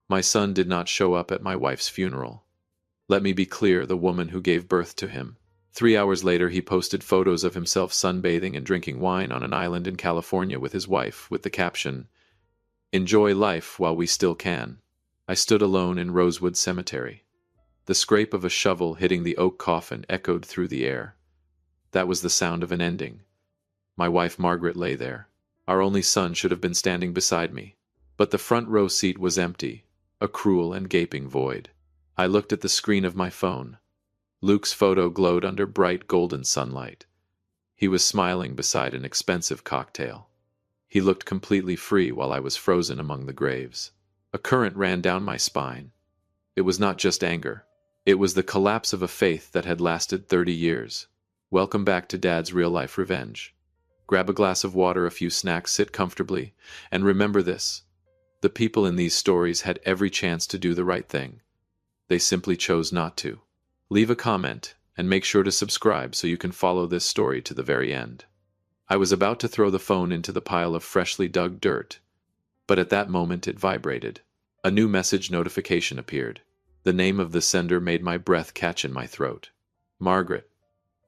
My son did not show up at my wife's funeral. Let me be clear, the woman who gave birth to him. 3 hours later, he posted photos of himself sunbathing and drinking wine on an island in California with his wife, with the caption, "Enjoy life while we still can." I stood alone in Rosewood Cemetery. The scrape of a shovel hitting the oak coffin echoed through the air. That was the sound of an ending. My wife Margaret lay there. Our only son should have been standing beside me. But the front row seat was empty, a cruel and gaping void. I looked at the screen of my phone. Luke's photo glowed under bright golden sunlight. He was smiling beside an expensive cocktail. He looked completely free while I was frozen among the graves. A current ran down my spine. It was not just anger. It was the collapse of a faith that had lasted 30 years. Welcome back to Dad's real-life revenge. Grab a glass of water, a few snacks, sit comfortably, and remember this. The people in these stories had every chance to do the right thing. They simply chose not to. Leave a comment, and make sure to subscribe so you can follow this story to the very end. I was about to throw the phone into the pile of freshly dug dirt, but at that moment it vibrated. A new message notification appeared. The name of the sender made my breath catch in my throat. Margaret.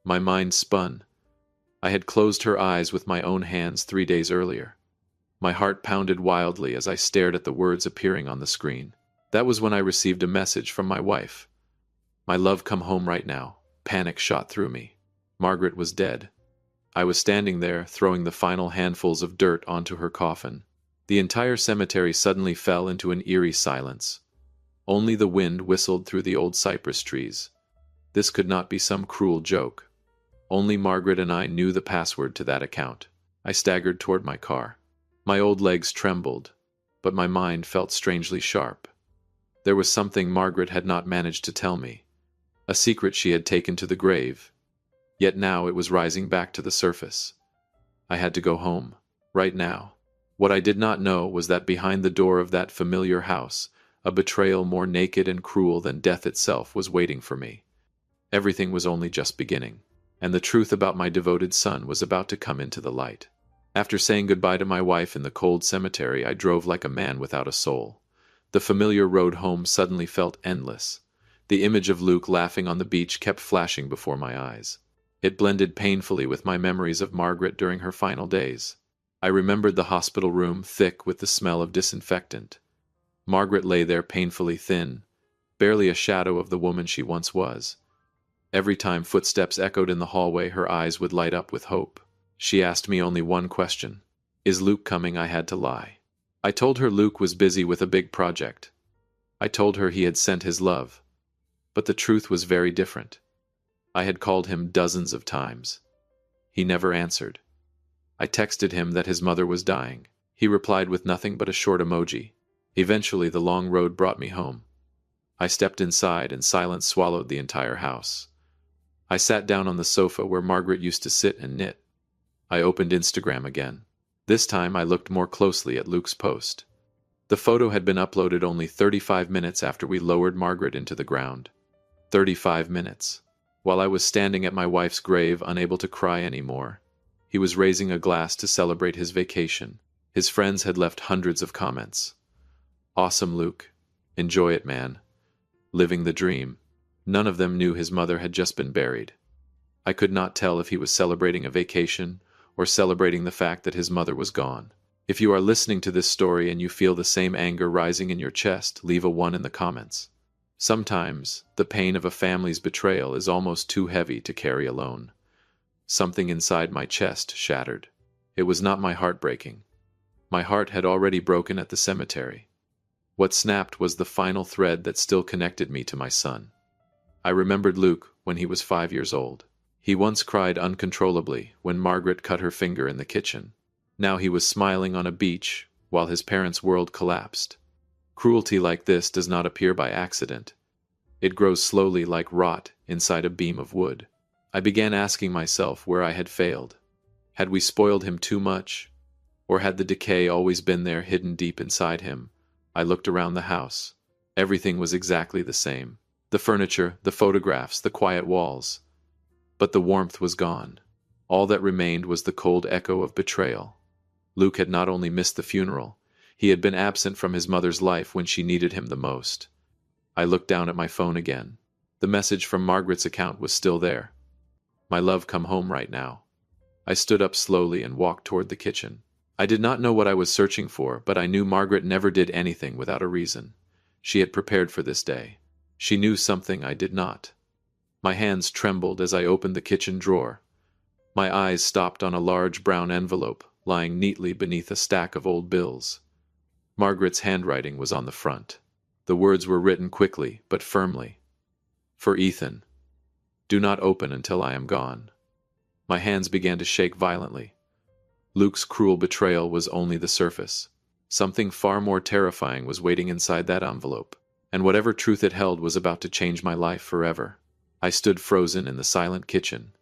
My mind spun. I had closed her eyes with my own hands 3 days earlier. My heart pounded wildly as I stared at the words appearing on the screen. That was when I received a message from my wife. "My love, come home right now." Panic shot through me. Margaret was dead. I was standing there, throwing the final handfuls of dirt onto her coffin. The entire cemetery suddenly fell into an eerie silence. Only the wind whistled through the old cypress trees. This could not be some cruel joke. Only Margaret and I knew the password to that account. I staggered toward my car. My old legs trembled, but my mind felt strangely sharp. There was something Margaret had not managed to tell me. A secret she had taken to the grave. Yet now it was rising back to the surface. I had to go home, right now. What I did not know was that behind the door of that familiar house, a betrayal more naked and cruel than death itself was waiting for me. Everything was only just beginning, and the truth about my devoted son was about to come into the light. After saying goodbye to my wife in the cold cemetery, I drove like a man without a soul. The familiar road home suddenly felt endless. The image of Luke laughing on the beach kept flashing before my eyes. It blended painfully with my memories of Margaret during her final days. I remembered the hospital room, thick with the smell of disinfectant. Margaret lay there painfully thin, barely a shadow of the woman she once was. Every time footsteps echoed in the hallway, her eyes would light up with hope. She asked me only one question. "Is Luke coming?" I had to lie. I told her Luke was busy with a big project. I told her he had sent his love. But the truth was very different. I had called him dozens of times. He never answered. I texted him that his mother was dying. He replied with nothing but a short emoji. Eventually, the long road brought me home. I stepped inside, and silence swallowed the entire house. I sat down on the sofa where Margaret used to sit and knit. I opened Instagram again. This time I looked more closely at Luke's post. The photo had been uploaded only 35 minutes after we lowered Margaret into the ground. 35 minutes. While I was standing at my wife's grave, unable to cry anymore. He was raising a glass to celebrate his vacation. His friends had left hundreds of comments. "Awesome, Luke. Enjoy it, man. Living the dream." None of them knew his mother had just been buried. I could not tell if he was celebrating a vacation or celebrating the fact that his mother was gone. If you are listening to this story and you feel the same anger rising in your chest, leave a 1 in the comments. Sometimes, the pain of a family's betrayal is almost too heavy to carry alone. Something inside my chest shattered. It was not my heart breaking. My heart had already broken at the cemetery. What snapped was the final thread that still connected me to my son. I remembered Luke when he was 5 years old. He once cried uncontrollably when Margaret cut her finger in the kitchen. Now he was smiling on a beach while his parents' world collapsed. Cruelty like this does not appear by accident. It grows slowly like rot inside a beam of wood. I began asking myself where I had failed. Had we spoiled him too much? Or had the decay always been there, hidden deep inside him? I looked around the house. Everything was exactly the same. The furniture, the photographs, the quiet walls. But the warmth was gone. All that remained was the cold echo of betrayal. Luke had not only missed the funeral, He had been absent from his mother's life when she needed him the most. I looked down at my phone again. The message from Margaret's account was still there. "My love, come home right now." I stood up slowly and walked toward the kitchen. I did not know what I was searching for, but I knew Margaret never did anything without a reason. She had prepared for this day. She knew something I did not. My hands trembled as I opened the kitchen drawer. My eyes stopped on a large brown envelope lying neatly beneath a stack of old bills. Margaret's handwriting was on the front. The words were written quickly but firmly. "For Ethan. Do not open until I am gone." My hands began to shake violently. Luke's cruel betrayal was only the surface. Something far more terrifying was waiting inside that envelope, and whatever truth it held was about to change my life forever. I stood frozen in the silent kitchen.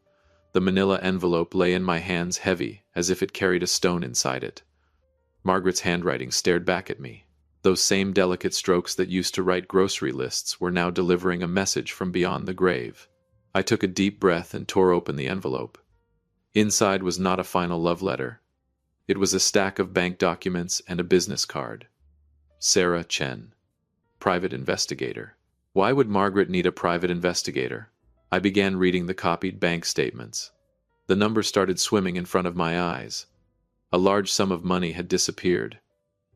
The manila envelope lay in my hands heavy, as if it carried a stone inside it. Margaret's handwriting stared back at me. Those same delicate strokes that used to write grocery lists were now delivering a message from beyond the grave. I took a deep breath and tore open the envelope. Inside was not a final love letter. It was a stack of bank documents and a business card. Sarah Chen, private investigator. Why would Margaret need a private investigator? I began reading the copied bank statements. The numbers started swimming in front of my eyes. A large sum of money had disappeared.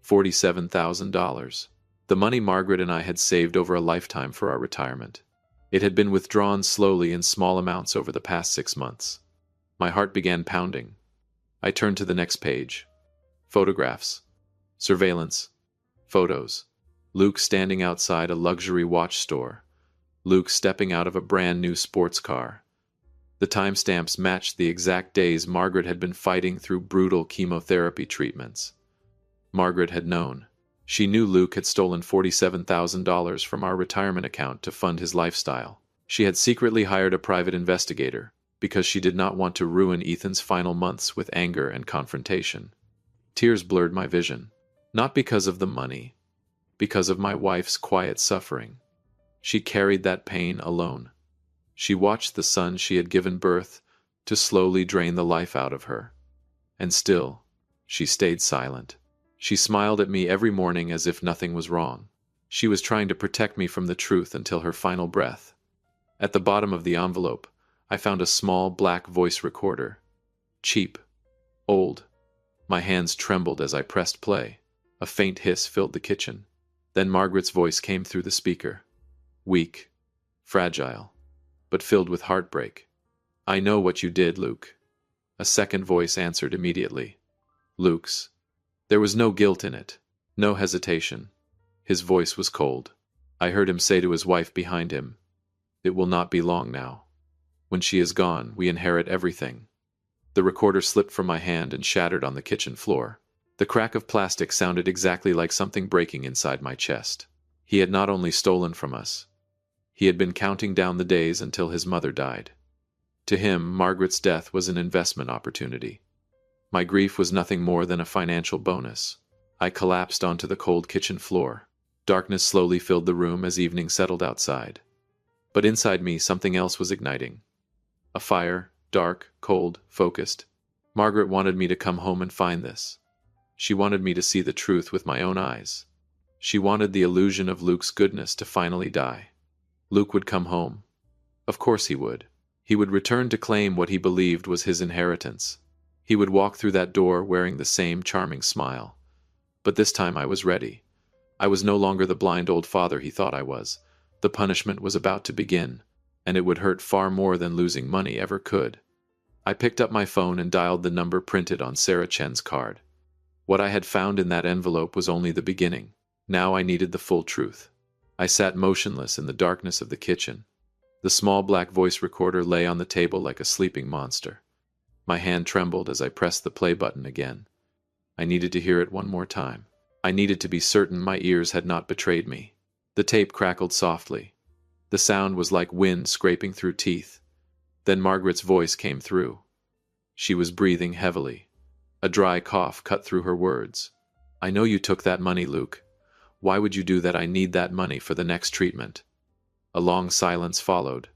$47,000. The money Margaret and I had saved over a lifetime for our retirement. It had been withdrawn slowly in small amounts over the past 6 months. My heart began pounding. I turned to the next page. Photographs. Surveillance. Photos. Luke standing outside a luxury watch store. Luke stepping out of a brand new sports car. The timestamps matched the exact days Margaret had been fighting through brutal chemotherapy treatments. Margaret had known. She knew Luke had stolen $47,000 from our retirement account to fund his lifestyle. She had secretly hired a private investigator, because she did not want to ruin Ethan's final months with anger and confrontation. Tears blurred my vision. Not because of the money, because of my wife's quiet suffering. She carried that pain alone. She watched the son she had given birth to slowly drain the life out of her. And still, she stayed silent. She smiled at me every morning as if nothing was wrong. She was trying to protect me from the truth until her final breath. At the bottom of the envelope, I found a small black voice recorder. Cheap. Old. My hands trembled as I pressed play. A faint hiss filled the kitchen. Then Margaret's voice came through the speaker. Weak. Fragile. But filled with heartbreak. "I know what you did, Luke." A second voice answered immediately. Luke's. There was no guilt in it. No hesitation. His voice was cold. I heard him say to his wife behind him, "It will not be long now. When she is gone, we inherit everything." The recorder slipped from my hand and shattered on the kitchen floor. The crack of plastic sounded exactly like something breaking inside my chest. He had not only stolen from us. He had been counting down the days until his mother died. To him, Margaret's death was an investment opportunity. My grief was nothing more than a financial bonus. I collapsed onto the cold kitchen floor. Darkness slowly filled the room as evening settled outside. But inside me, something else was igniting. A fire, dark, cold, focused. Margaret wanted me to come home and find this. She wanted me to see the truth with my own eyes. She wanted the illusion of Luke's goodness to finally die. Luke would come home. Of course he would. He would return to claim what he believed was his inheritance. He would walk through that door wearing the same charming smile. But this time I was ready. I was no longer the blind old father he thought I was. The punishment was about to begin, and it would hurt far more than losing money ever could. I picked up my phone and dialed the number printed on Sarah Chen's card. What I had found in that envelope was only the beginning. Now I needed the full truth. I sat motionless in the darkness of the kitchen. The small black voice recorder lay on the table like a sleeping monster. My hand trembled as I pressed the play button again. I needed to hear it one more time. I needed to be certain my ears had not betrayed me. The tape crackled softly. The sound was like wind scraping through teeth. Then Margaret's voice came through. She was breathing heavily. A dry cough cut through her words. "I know you took that money, Luke. Why would you do that? I need that money for the next treatment." A long silence followed.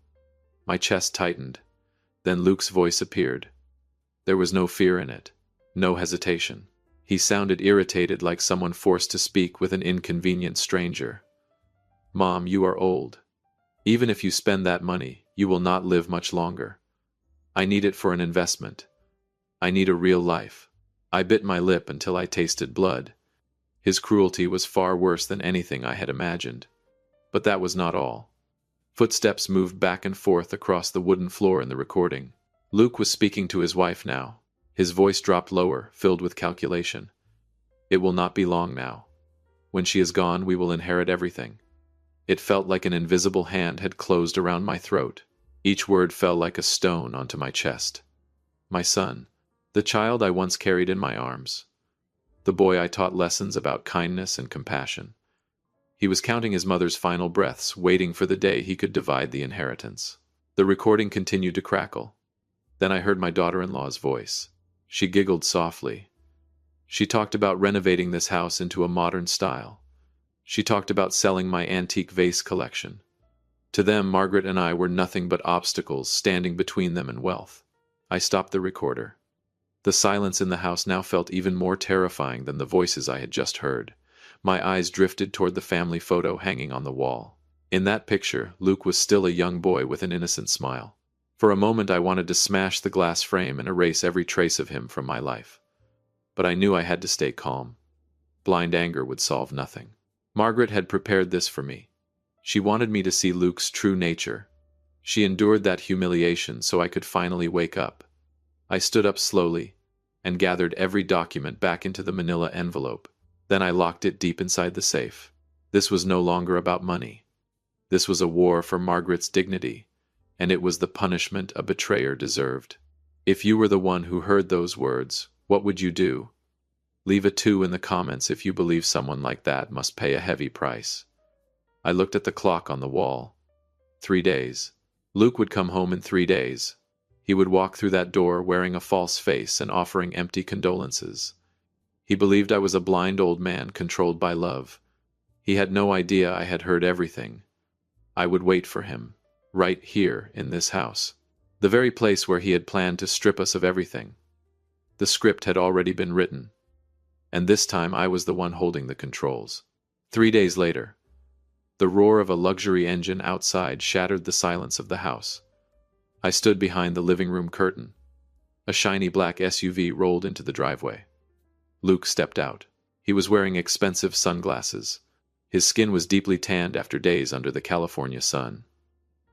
My chest tightened. Then Luke's voice appeared. There was no fear in it. No hesitation. He sounded irritated, like someone forced to speak with an inconvenient stranger. "Mom, you are old. Even if you spend that money, you will not live much longer. I need it for an investment. I need a real life." I bit my lip until I tasted blood. His cruelty was far worse than anything I had imagined. But that was not all. Footsteps moved back and forth across the wooden floor in the recording. Luke was speaking to his wife now. His voice dropped lower, filled with calculation. "It will not be long now. When she is gone, we will inherit everything." It felt like an invisible hand had closed around my throat. Each word fell like a stone onto my chest. My son, the child I once carried in my arms, the boy I taught lessons about kindness and compassion. He was counting his mother's final breaths, waiting for the day he could divide the inheritance. The recording continued to crackle. Then I heard my daughter-in-law's voice. She giggled softly. She talked about renovating this house into a modern style. She talked about selling my antique vase collection. To them, Margaret and I were nothing but obstacles standing between them and wealth. I stopped the recorder. The silence in the house now felt even more terrifying than the voices I had just heard. My eyes drifted toward the family photo hanging on the wall. In that picture, Luke was still a young boy with an innocent smile. For a moment I wanted to smash the glass frame and erase every trace of him from my life. But I knew I had to stay calm. Blind anger would solve nothing. Margaret had prepared this for me. She wanted me to see Luke's true nature. She endured that humiliation so I could finally wake up. I stood up slowly and gathered every document back into the manila envelope. Then I locked it deep inside the safe. This was no longer about money. This was a war for Margaret's dignity, and it was the punishment a betrayer deserved. If you were the one who heard those words, what would you do? Leave a 2 in the comments if you believe someone like that must pay a heavy price. I looked at the clock on the wall. 3 days. Luke would come home in 3 days. He would walk through that door wearing a false face and offering empty condolences. He believed I was a blind old man controlled by love. He had no idea I had heard everything. I would wait for him, right here in this house. The very place where he had planned to strip us of everything. The script had already been written. And this time I was the one holding the controls. 3 days later, the roar of a luxury engine outside shattered the silence of the house. I stood behind the living room curtain. A shiny black SUV rolled into the driveway. Luke stepped out. He was wearing expensive sunglasses. His skin was deeply tanned after days under the California sun.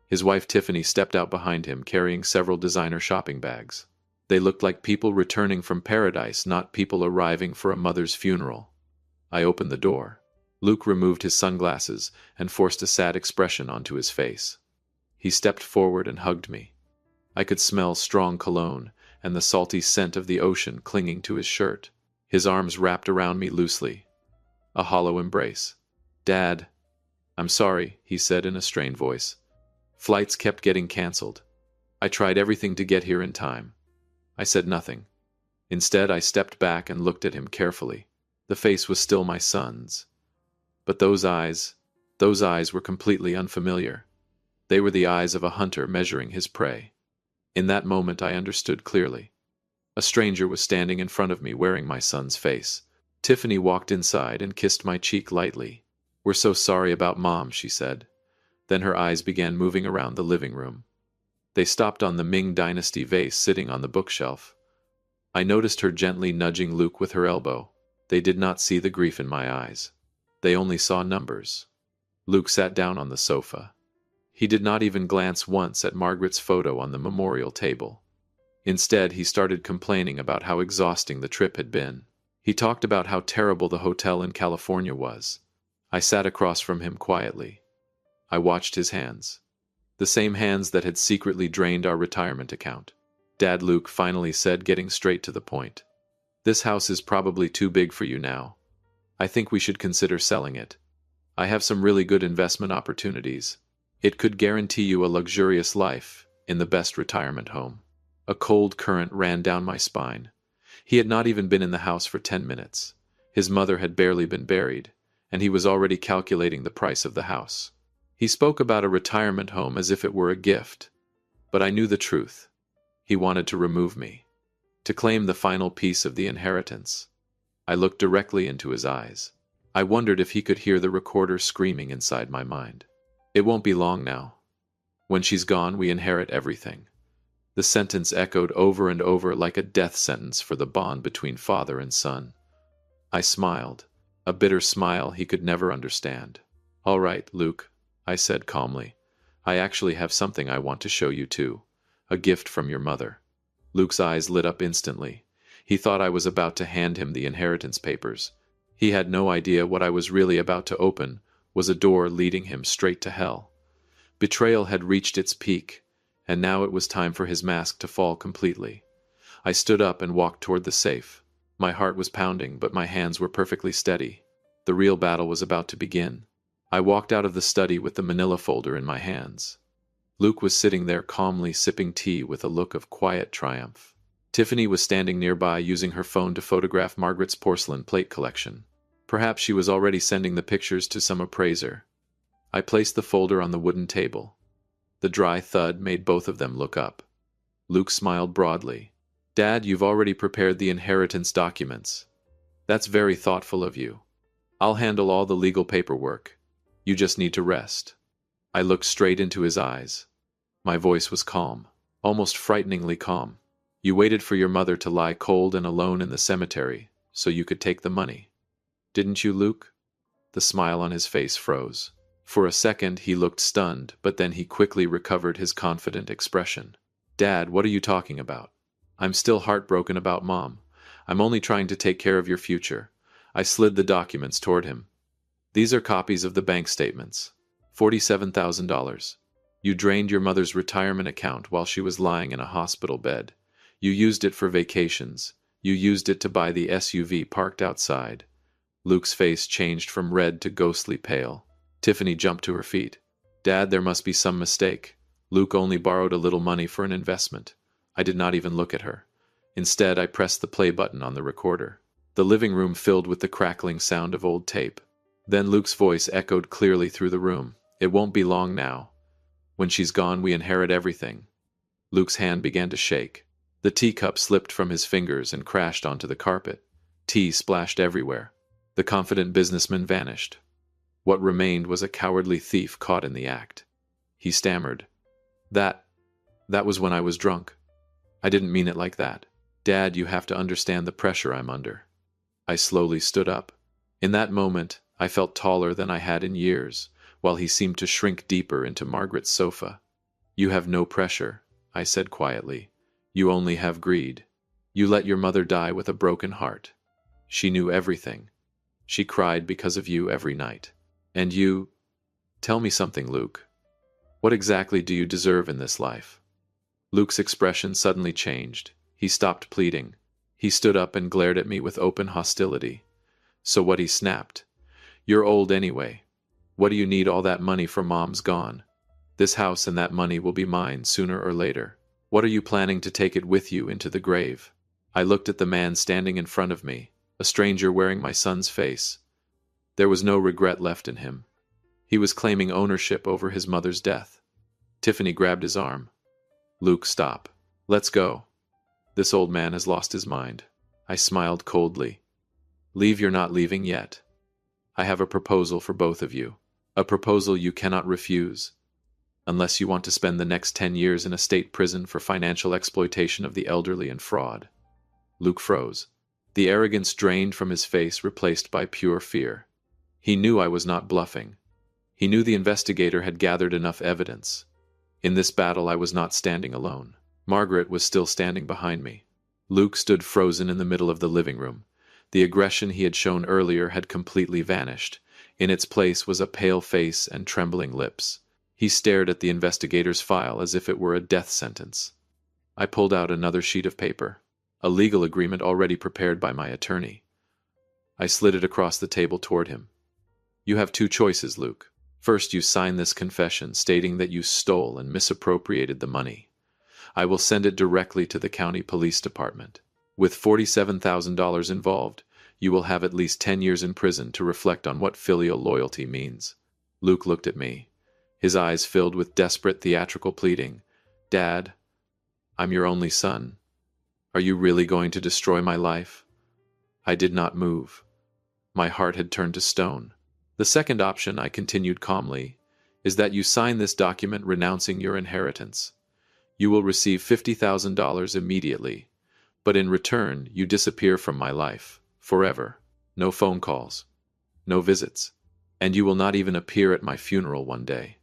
His wife Tiffany stepped out behind him, carrying several designer shopping bags. They looked like people returning from paradise, not people arriving for a mother's funeral. I opened the door. Luke removed his sunglasses and forced a sad expression onto his face. He stepped forward and hugged me. I could smell strong cologne and the salty scent of the ocean clinging to his shirt. His arms wrapped around me loosely. A hollow embrace. "Dad, I'm sorry," he said in a strained voice. "Flights kept getting canceled. I tried everything to get here in time." I said nothing. Instead, I stepped back and looked at him carefully. The face was still my son's. But those eyes were completely unfamiliar. They were the eyes of a hunter measuring his prey. In that moment, I understood clearly. A stranger was standing in front of me wearing my son's face. Tiffany walked inside and kissed my cheek lightly. "We're so sorry about Mom," she said. Then her eyes began moving around the living room. They stopped on the Ming Dynasty vase sitting on the bookshelf. I noticed her gently nudging Luke with her elbow. They did not see the grief in my eyes. They only saw numbers. Luke sat down on the sofa. He did not even glance once at Margaret's photo on the memorial table. Instead, he started complaining about how exhausting the trip had been. He talked about how terrible the hotel in California was. I sat across from him quietly. I watched his hands. The same hands that had secretly drained our retirement account. "Dad," Luke finally said, getting straight to the point. "This house is probably too big for you now. I think we should consider selling it. I have some really good investment opportunities. It could guarantee you a luxurious life in the best retirement home." A cold current ran down my spine. He had not even been in the house for 10 minutes. His mother had barely been buried, and he was already calculating the price of the house. He spoke about a retirement home as if it were a gift. But I knew the truth. He wanted to remove me, to claim the final piece of the inheritance. I looked directly into his eyes. I wondered if he could hear the recorder screaming inside my mind. It won't be long now. When she's gone, we inherit everything. The sentence echoed over and over like a death sentence for the bond between father and son. I smiled, a bitter smile he could never understand. "All right, Luke," I said calmly. "I actually have something I want to show you too. A gift from your mother." Luke's eyes lit up instantly. He thought I was about to hand him the inheritance papers. He had no idea what I was really about to open was a door leading him straight to hell. Betrayal had reached its peak, and now it was time for his mask to fall completely. I stood up and walked toward the safe. My heart was pounding, but my hands were perfectly steady. The real battle was about to begin. I walked out of the study with the manila folder in my hands. Luke was sitting there calmly sipping tea with a look of quiet triumph. Tiffany was standing nearby using her phone to photograph Margaret's porcelain plate collection. Perhaps she was already sending the pictures to some appraiser. I placed the folder on the wooden table. The dry thud made both of them look up. Luke smiled broadly. "Dad, you've already prepared the inheritance documents. That's very thoughtful of you. I'll handle all the legal paperwork. You just need to rest." I looked straight into his eyes. My voice was calm, almost frighteningly calm. "You waited for your mother to lie cold and alone in the cemetery so you could take the money. Didn't you, Luke?" The smile on his face froze. For a second he looked stunned, but then he quickly recovered his confident expression. "Dad, what are you talking about? I'm still heartbroken about Mom. I'm only trying to take care of your future." I slid the documents toward him. "These are copies of the bank statements. $47,000. You drained your mother's retirement account while she was lying in a hospital bed. You used it for vacations. You used it to buy the SUV parked outside." Luke's face changed from red to ghostly pale. Tiffany jumped to her feet. "Dad, there must be some mistake. Luke only borrowed a little money for an investment." I did not even look at her. Instead, I pressed the play button on the recorder. The living room filled with the crackling sound of old tape. Then Luke's voice echoed clearly through the room. "It won't be long now. When she's gone, we inherit everything." Luke's hand began to shake. The teacup slipped from his fingers and crashed onto the carpet. Tea splashed everywhere. The confident businessman vanished. What remained was a cowardly thief caught in the act. He stammered. That was when I was drunk. I didn't mean it like that. Dad, you have to understand the pressure I'm under." I slowly stood up. In that moment, I felt taller than I had in years, while he seemed to shrink deeper into Margaret's sofa. "You have no pressure," I said quietly. "You only have greed. You let your mother die with a broken heart. She knew everything. She cried because of you every night. And you... Tell me something, Luke. What exactly do you deserve in this life?" Luke's expression suddenly changed. He stopped pleading. He stood up and glared at me with open hostility. "So what?" he snapped. "You're old anyway. What do you need all that money for? Mom's gone. This house and that money will be mine sooner or later. What are you planning to take it with you into the grave?" I looked at the man standing in front of me, a stranger wearing my son's face. There was no regret left in him. He was claiming ownership over his mother's death. Tiffany grabbed his arm. "Luke, stop. Let's go. This old man has lost his mind." I smiled coldly. "Leave? You're not leaving yet. I have a proposal for both of you. A proposal you cannot refuse, unless you want to spend the next 10 years in a state prison for financial exploitation of the elderly and fraud." Luke froze. The arrogance drained from his face, replaced by pure fear. He knew I was not bluffing. He knew the investigator had gathered enough evidence. In this battle, I was not standing alone. Margaret was still standing behind me. Luke stood frozen in the middle of the living room. The aggression he had shown earlier had completely vanished. In its place was a pale face and trembling lips. He stared at the investigator's file as if it were a death sentence. I pulled out another sheet of paper, a legal agreement already prepared by my attorney. I slid it across the table toward him. "You have two choices, Luke. First, you sign this confession stating that you stole and misappropriated the money. I will send it directly to the county police department. With $47,000 involved, you will have at least 10 years in prison to reflect on what filial loyalty means." Luke looked at me, his eyes filled with desperate theatrical pleading. "Dad, I'm your only son. Are you really going to destroy my life?" I did not move. My heart had turned to stone. The second option, I continued calmly, is that you sign this document renouncing your inheritance. You will receive $50,000 immediately, but in return, you disappear from my life, forever. No phone calls, no visits, and you will not even appear at my funeral one day.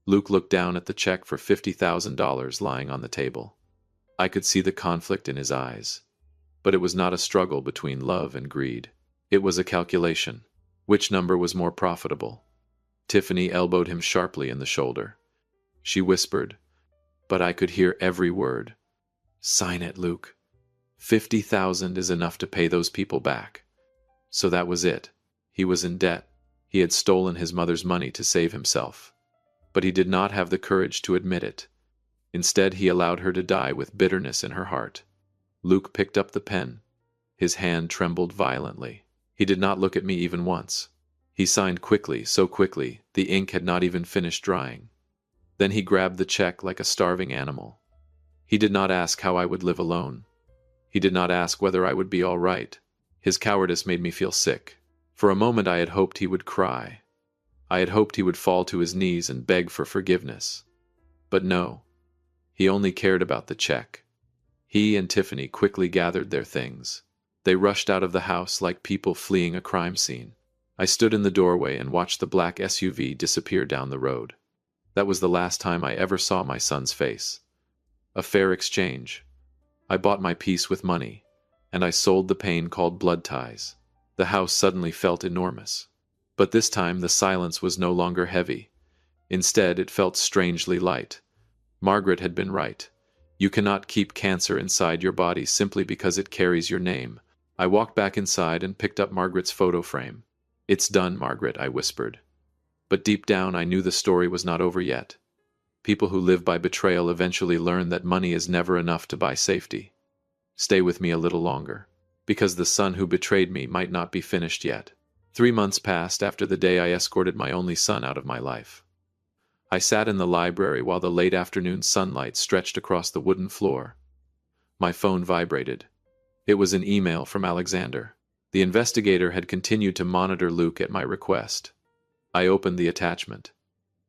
Luke looked down at the check for $50,000 lying on the table. I could see the conflict in his eyes, but it was not a struggle between love and greed. It was a calculation. Which number was more profitable? Tiffany elbowed him sharply in the shoulder. She whispered, but I could hear every word. Sign it, Luke. 50,000 is enough to pay those people back. So that was it. He was in debt. He had stolen his mother's money to save himself. But he did not have the courage to admit it. Instead, he allowed her to die with bitterness in her heart. Luke picked up the pen. His hand trembled violently. He did not look at me even once. He signed quickly, so quickly, the ink had not even finished drying. Then he grabbed the check like a starving animal. He did not ask how I would live alone. He did not ask whether I would be all right. His cowardice made me feel sick. For a moment I had hoped he would cry. I had hoped he would fall to his knees and beg for forgiveness. But no. He only cared about the check. He and Tiffany quickly gathered their things. They rushed out of the house like people fleeing a crime scene. I stood in the doorway and watched the black SUV disappear down the road. That was the last time I ever saw my son's face. A fair exchange. I bought my peace with money, and I sold the pain called blood ties. The house suddenly felt enormous. But this time the silence was no longer heavy. Instead, it felt strangely light. Margaret had been right. You cannot keep cancer inside your body simply because it carries your name. I walked back inside and picked up Margaret's photo frame. It's done, Margaret, I whispered. But deep down I knew the story was not over yet. People who live by betrayal eventually learn that money is never enough to buy safety. Stay with me a little longer, because the son who betrayed me might not be finished yet. 3 months passed after the day I escorted my only son out of my life. I sat in the library while the late afternoon sunlight stretched across the wooden floor. My phone vibrated. It was an email from Alexander. The investigator had continued to monitor Luke at my request. I opened the attachment.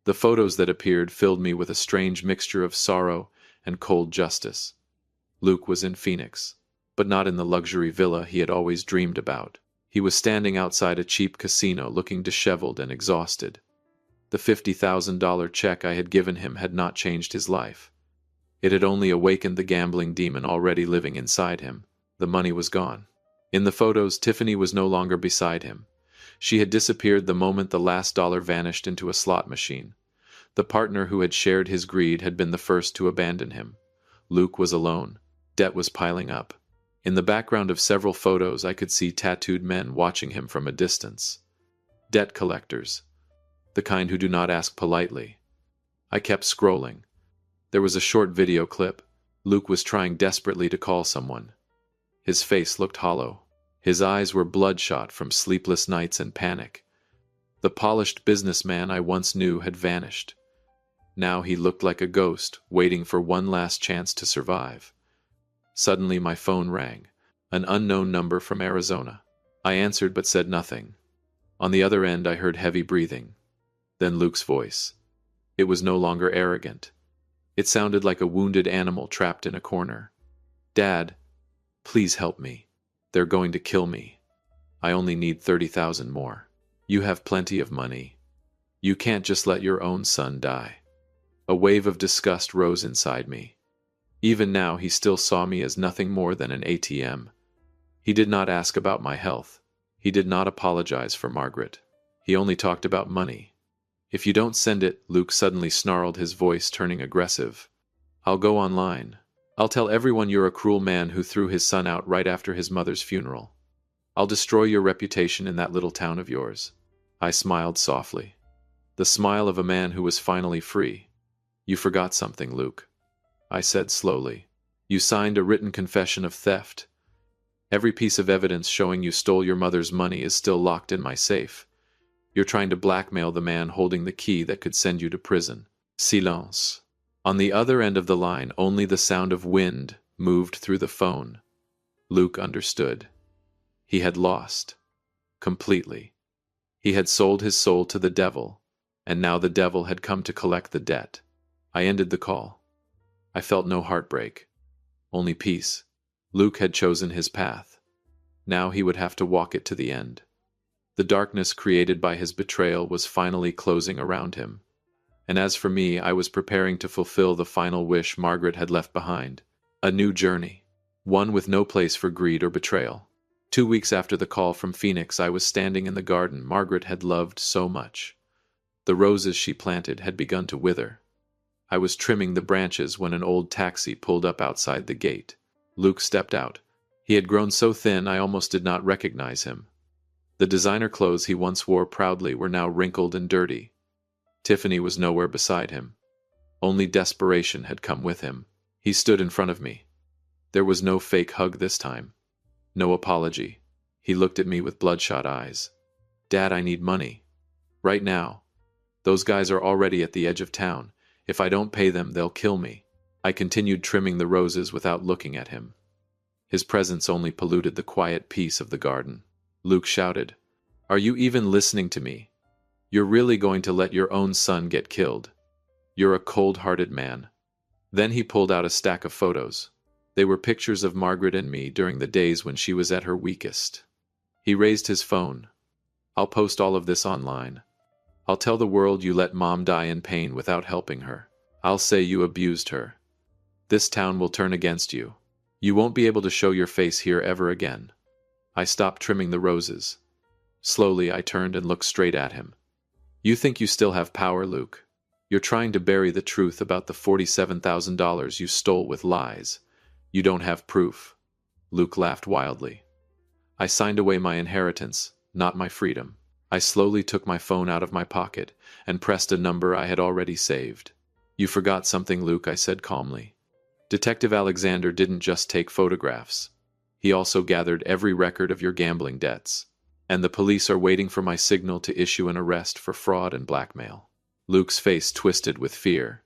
The photos that appeared filled me with a strange mixture of sorrow and cold justice. Luke was in Phoenix, but not in the luxury villa he had always dreamed about. He was standing outside a cheap casino looking disheveled and exhausted. The $50,000 check I had given him had not changed his life. It had only awakened the gambling demon already living inside him. The money was gone. In the photos, Tiffany was no longer beside him. She had disappeared the moment the last dollar vanished into a slot machine. The partner who had shared his greed had been the first to abandon him. Luke was alone. Debt was piling up. In the background of several photos, I could see tattooed men watching him from a distance. Debt collectors. The kind who do not ask politely. I kept scrolling. There was a short video clip. Luke was trying desperately to call someone. His face looked hollow. His eyes were bloodshot from sleepless nights and panic. The polished businessman I once knew had vanished. Now he looked like a ghost, waiting for one last chance to survive. Suddenly my phone rang. An unknown number from Arizona. I answered but said nothing. On the other end I heard heavy breathing. Then Luke's voice. It was no longer arrogant. It sounded like a wounded animal trapped in a corner. Dad, please help me. They're going to kill me. I only need 30,000 more. You have plenty of money. You can't just let your own son die. A wave of disgust rose inside me. Even now he still saw me as nothing more than an ATM. He did not ask about my health. He did not apologize for Margaret. He only talked about money. If you don't send it, Luke suddenly snarled, his voice turning aggressive. I'll go online. I'll tell everyone you're a cruel man who threw his son out right after his mother's funeral. I'll destroy your reputation in that little town of yours. I smiled softly. The smile of a man who was finally free. You forgot something, Luke. I said slowly. You signed a written confession of theft. Every piece of evidence showing you stole your mother's money is still locked in my safe. You're trying to blackmail the man holding the key that could send you to prison. Silence. On the other end of the line, only the sound of wind moved through the phone. Luke understood. He had lost. Completely. He had sold his soul to the devil, and now the devil had come to collect the debt. I ended the call. I felt no heartbreak, only peace. Luke had chosen his path. Now he would have to walk it to the end. The darkness created by his betrayal was finally closing around him. And as for me, I was preparing to fulfill the final wish Margaret had left behind. A new journey. One with no place for greed or betrayal. 2 weeks after the call from Phoenix, I was standing in the garden Margaret had loved so much. The roses she planted had begun to wither. I was trimming the branches when an old taxi pulled up outside the gate. Luke stepped out. He had grown so thin I almost did not recognize him. The designer clothes he once wore proudly were now wrinkled and dirty. Tiffany was nowhere beside him. Only desperation had come with him. He stood in front of me. There was no fake hug this time. No apology. He looked at me with bloodshot eyes. "Dad, I need money. Right now. Those guys are already at the edge of town. If I don't pay them, they'll kill me." I continued trimming the roses without looking at him. His presence only polluted the quiet peace of the garden. Luke shouted, "Are you even listening to me? You're really going to let your own son get killed? You're a cold-hearted man." Then he pulled out a stack of photos. They were pictures of Margaret and me during the days when she was at her weakest. He raised his phone. "I'll post all of this online. I'll tell the world you let Mom die in pain without helping her. I'll say you abused her. This town will turn against you. You won't be able to show your face here ever again." I stopped trimming the roses. Slowly, I turned and looked straight at him. "You think you still have power, Luke? You're trying to bury the truth about the $47,000 you stole with lies. You don't have proof." Luke laughed wildly. "I signed away my inheritance, not my freedom." I slowly took my phone out of my pocket and pressed a number I had already saved. "You forgot something, Luke," I said calmly. "Detective Alexander didn't just take photographs. He also gathered every record of your gambling debts. And the police are waiting for my signal to issue an arrest for fraud and blackmail." Luke's face twisted with fear.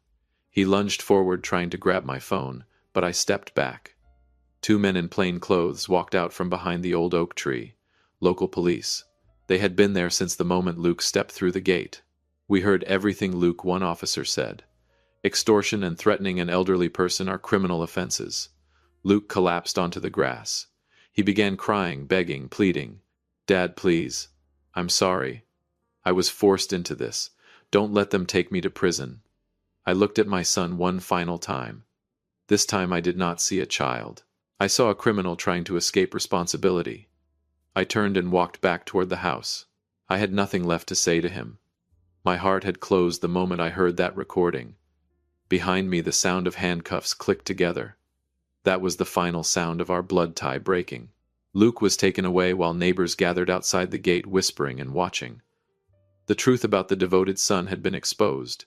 He lunged forward trying to grab my phone, but I stepped back. 2 men in plain clothes walked out from behind the old oak tree. Local police. They had been there since the moment Luke stepped through the gate. "We heard everything, Luke," one officer said. "Extortion and threatening an elderly person are criminal offenses." Luke collapsed onto the grass. He began crying, begging, pleading. "Dad, please. I'm sorry. I was forced into this. Don't let them take me to prison." I looked at my son one final time. This time I did not see a child. I saw a criminal trying to escape responsibility. I turned and walked back toward the house. I had nothing left to say to him. My heart had closed the moment I heard that recording. Behind me, the sound of handcuffs clicked together. That was the final sound of our blood tie breaking. Luke was taken away while neighbors gathered outside the gate whispering and watching. The truth about the devoted son had been exposed.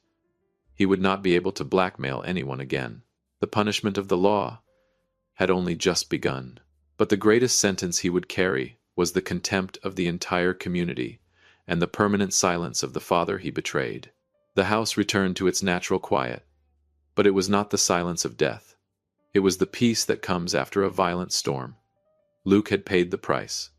He would not be able to blackmail anyone again. The punishment of the law had only just begun. But the greatest sentence he would carry was the contempt of the entire community and the permanent silence of the father he betrayed. The house returned to its natural quiet. But it was not the silence of death. It was the peace that comes after a violent storm. Luke had paid the price.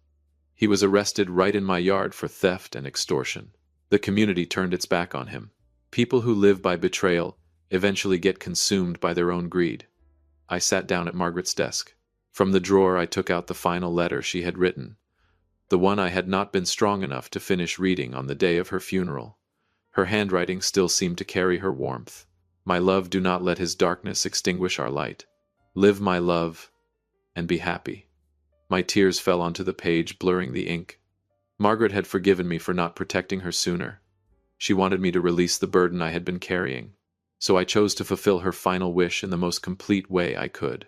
He was arrested right in my yard for theft and extortion. The community turned its back on him. People who live by betrayal eventually get consumed by their own greed. I sat down at Margaret's desk. From the drawer I took out the final letter she had written, the one I had not been strong enough to finish reading on the day of her funeral. Her handwriting still seemed to carry her warmth. "My love, do not let his darkness extinguish our light. Live, my love, and be happy." My tears fell onto the page, blurring the ink. Margaret had forgiven me for not protecting her sooner. She wanted me to release the burden I had been carrying, so I chose to fulfill her final wish in the most complete way I could.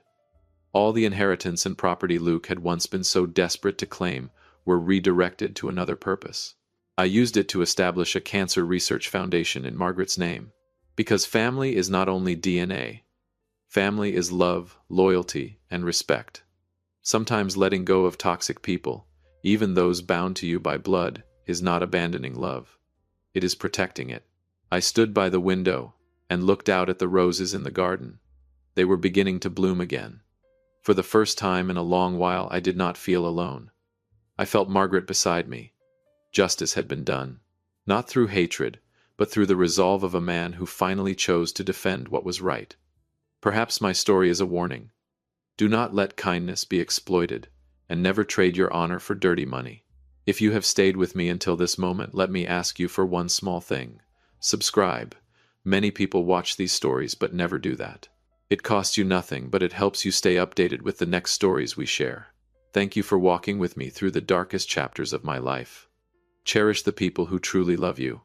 All the inheritance and property Luke had once been so desperate to claim were redirected to another purpose. I used it to establish a cancer research foundation in Margaret's name. Because family is not only DNA. Family is love, loyalty, and respect. Sometimes letting go of toxic people, even those bound to you by blood, is not abandoning love. It is protecting it. I stood by the window and looked out at the roses in the garden. They were beginning to bloom again. For the first time in a long while, I did not feel alone. I felt Margaret beside me. Justice had been done. Not through hatred, but through the resolve of a man who finally chose to defend what was right. Perhaps my story is a warning. Do not let kindness be exploited, and never trade your honor for dirty money. If you have stayed with me until this moment, let me ask you for one small thing. Subscribe. Many people watch these stories but never do that. It costs you nothing, but it helps you stay updated with the next stories we share. Thank you for walking with me through the darkest chapters of my life. Cherish the people who truly love you.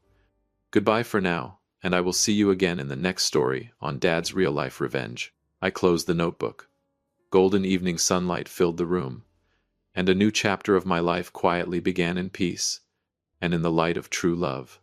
Goodbye for now, and I will see you again in the next story on Dad's Real-Life Revenge. I closed the notebook. Golden evening sunlight filled the room, and a new chapter of my life quietly began in peace and in the light of true love.